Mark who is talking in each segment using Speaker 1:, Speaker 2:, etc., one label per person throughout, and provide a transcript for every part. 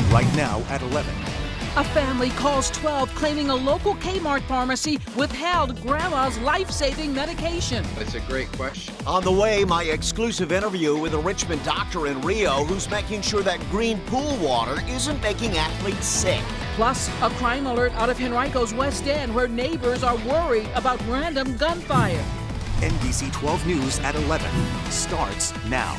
Speaker 1: right now at 11.
Speaker 2: A family calls 12 claiming a local Kmart pharmacy withheld grandma's life-saving medication.
Speaker 3: That's a great question.
Speaker 4: On the way, my exclusive interview with a Richmond doctor in Rio who's making sure that green pool water isn't making athletes sick.
Speaker 2: Plus, a crime alert out of Henrico's West End where neighbors are worried about random gunfire.
Speaker 1: NBC 12 News at 11 starts now.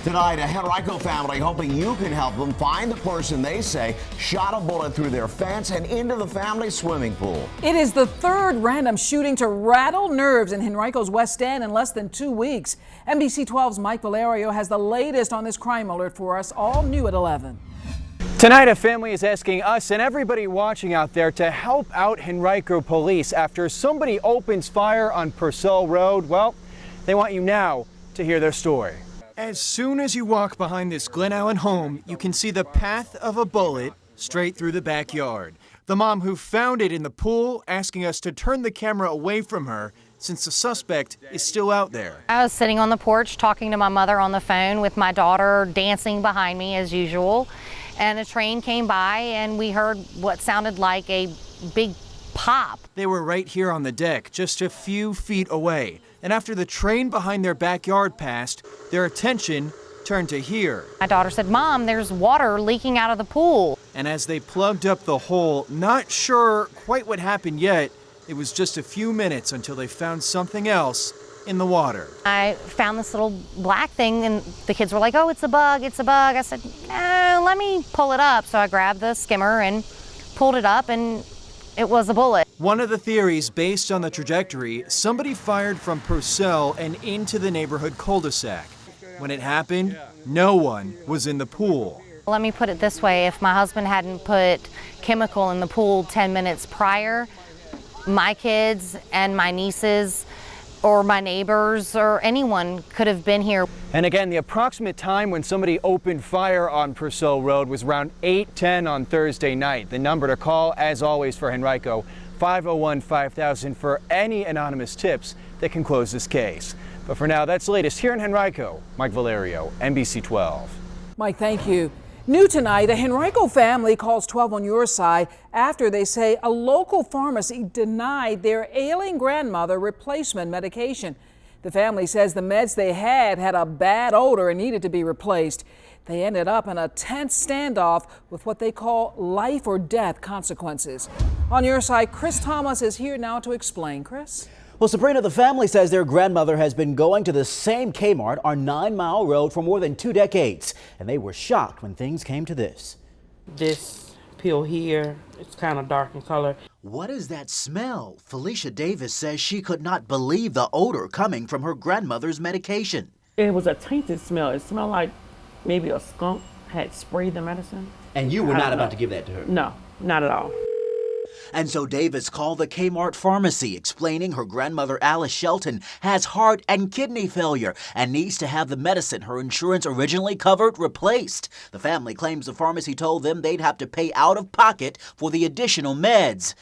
Speaker 4: Tonight, a Henrico family hoping you can help them find the person they say shot a bullet through their fence and into the family swimming pool.
Speaker 5: It is the third random shooting to rattle nerves in Henrico's West End in less than 2 weeks. NBC 12's Mike Valerio has the latest on this crime alert for us, all new at 11.
Speaker 6: Tonight, a family is asking us and everybody watching out there to help out Henrico police after somebody opens fire on Purcell Road. Well, they want you now to hear their story.
Speaker 7: As soon as you walk behind this Glen Allen home, you can see the path of a bullet straight through the backyard. The mom who found it in the pool asking us to turn the camera away from her since the suspect is still out there.
Speaker 8: I was sitting on the porch talking to my mother on the phone with my daughter dancing behind me as usual. And a train came by and we heard what sounded like a big pop.
Speaker 7: They were right here on the deck, just a few feet away. And after the train behind their backyard passed, their attention turned to here.
Speaker 8: My daughter said, "Mom, there's water leaking out of the pool."
Speaker 7: And as they plugged up the hole, not sure quite what happened yet, it was just a few minutes until they found something else in the water.
Speaker 8: I found this little black thing and the kids were like, "Oh, it's a bug, it's a bug." I said, "No, let me pull it up." So I grabbed the skimmer and pulled it up and it was a bullet.
Speaker 7: One of the theories based on the trajectory, somebody fired from Purcell and into the neighborhood cul-de-sac. When it happened, no one was in the pool.
Speaker 8: Let me put it this way, if my husband hadn't put chemical in the pool 10 minutes prior, my kids and my nieces or my neighbors or anyone could have been here.
Speaker 6: And again, the approximate time when somebody opened fire on Purcell Road was around 8:10 on Thursday night. The number to call, as always, for Henrico, 501-5000 for any anonymous tips that can close this case. But for now, that's the latest here in Henrico. Mike Valerio, NBC 12.
Speaker 5: Mike, thank you. New tonight, a Henrico family calls 12 on your side after they say a local pharmacy denied their ailing grandmother replacement medication. The family says the meds they had a bad odor and needed to be replaced. They ended up in a tense standoff with what they call life or death consequences. On your side, Chris Thomas is here now to explain. Chris?
Speaker 9: Well, Sabrina, the family says their grandmother has been going to the same Kmart on 9 Mile Road for more than 2 decades, and they were shocked when things came to this.
Speaker 10: This pill here, it's kind of dark in color.
Speaker 4: What is that smell? Felicia Davis says she could not believe the odor coming from her grandmother's medication.
Speaker 10: It was a tainted smell. It smelled like maybe a skunk had sprayed the medicine.
Speaker 9: And you were not about to give that to her?
Speaker 10: No, not at all.
Speaker 4: And so Davis called the Kmart pharmacy, explaining her grandmother Alice Shelton has heart and kidney failure and needs to have the medicine her insurance originally covered replaced. The family claims the pharmacy told them they'd have to pay out of pocket for the additional meds.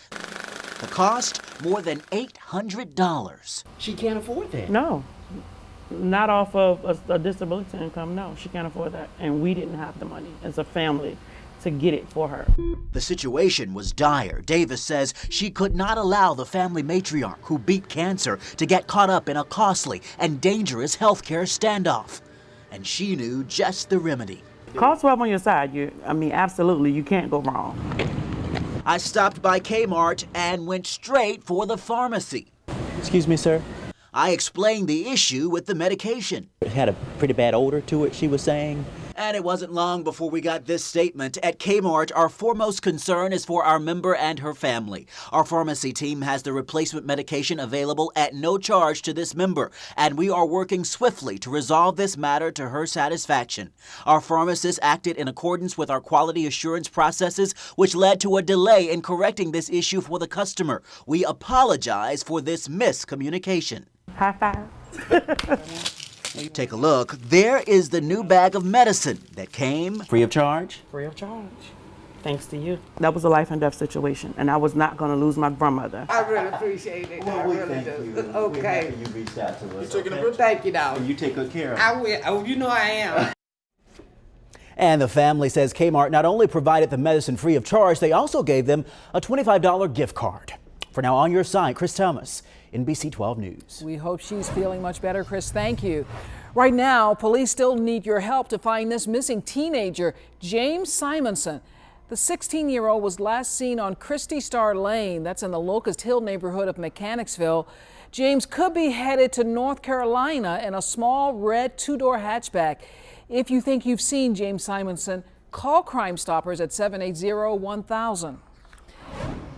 Speaker 4: The cost, more than $800.
Speaker 9: She can't afford that.
Speaker 10: No, not off of a disability income. No, she can't afford that. And we didn't have the money as a family to get it for her.
Speaker 4: The situation was dire. Davis says she could not allow the family matriarch who beat cancer to get caught up in a costly and dangerous healthcare standoff. And she knew just the remedy.
Speaker 10: Call 12 on your side. Absolutely, you can't go wrong.
Speaker 4: I stopped by Kmart and went straight for the pharmacy.
Speaker 9: Excuse me, sir?
Speaker 4: I explained the issue with the medication.
Speaker 9: It had a pretty bad odor to it, she was saying.
Speaker 4: And it wasn't long before we got this statement. At Kmart, our foremost concern is for our member and her family. Our pharmacy team has the replacement medication available at no charge to this member, and we are working swiftly to resolve this matter to her satisfaction. Our pharmacist acted in accordance with our quality assurance processes, which led to a delay in correcting this issue for the customer. We apologize for this miscommunication.
Speaker 10: High five.
Speaker 4: Take a look. There is the new bag of medicine that came
Speaker 9: free of charge?
Speaker 10: Free of charge. Thanks to you. That was a life and death situation, and I was not going to lose my grandmother.
Speaker 11: I really appreciate it.
Speaker 9: Well, we thank you.
Speaker 11: Okay.
Speaker 9: We're happy you reached out to us.
Speaker 11: Thank you, dog.
Speaker 9: And you take good care of it.
Speaker 11: I will. Oh, you know I am.
Speaker 9: And the family says Kmart not only provided the medicine free of charge, they also gave them a $25 gift card. For Now On Your Side, Chris Thomas, NBC 12 News.
Speaker 5: We hope she's feeling much better, Chris. Thank you. Right now, police still need your help to find this missing teenager, James Simonson. The 16-year-old was last seen on Christie Star Lane. That's in the Locust Hill neighborhood of Mechanicsville. James could be headed to North Carolina in a small red two-door hatchback. If you think you've seen James Simonson, call Crime Stoppers at 780-1000.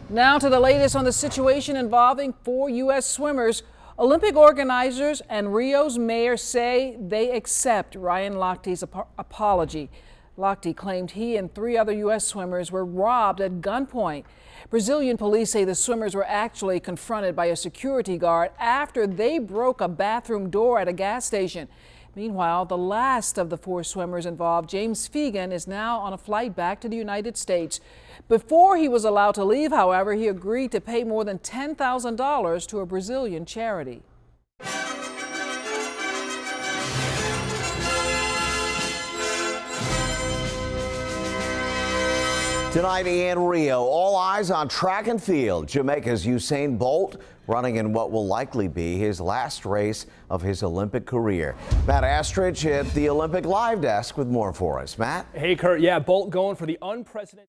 Speaker 5: Now to the latest on the situation involving 4 U.S. swimmers. Olympic organizers and Rio's mayor say they accept Ryan Lochte's apology. Lochte claimed he and 3 other U.S. swimmers were robbed at gunpoint. Brazilian police say the swimmers were actually confronted by a security guard after they broke a bathroom door at a gas station. Meanwhile, the last of the 4 swimmers involved, James Fegan, is now on a flight back to the United States. Before he was allowed to leave, however, he agreed to pay more than $10,000 to a Brazilian charity.
Speaker 3: Tonight in Rio, all eyes on track and field. Jamaica's Usain Bolt running in what will likely be his last race of his Olympic career. Matt Astridge at the Olympic Live Desk with more for us. Matt?
Speaker 11: Hey, Kurt. Yeah, Bolt going for the unprecedented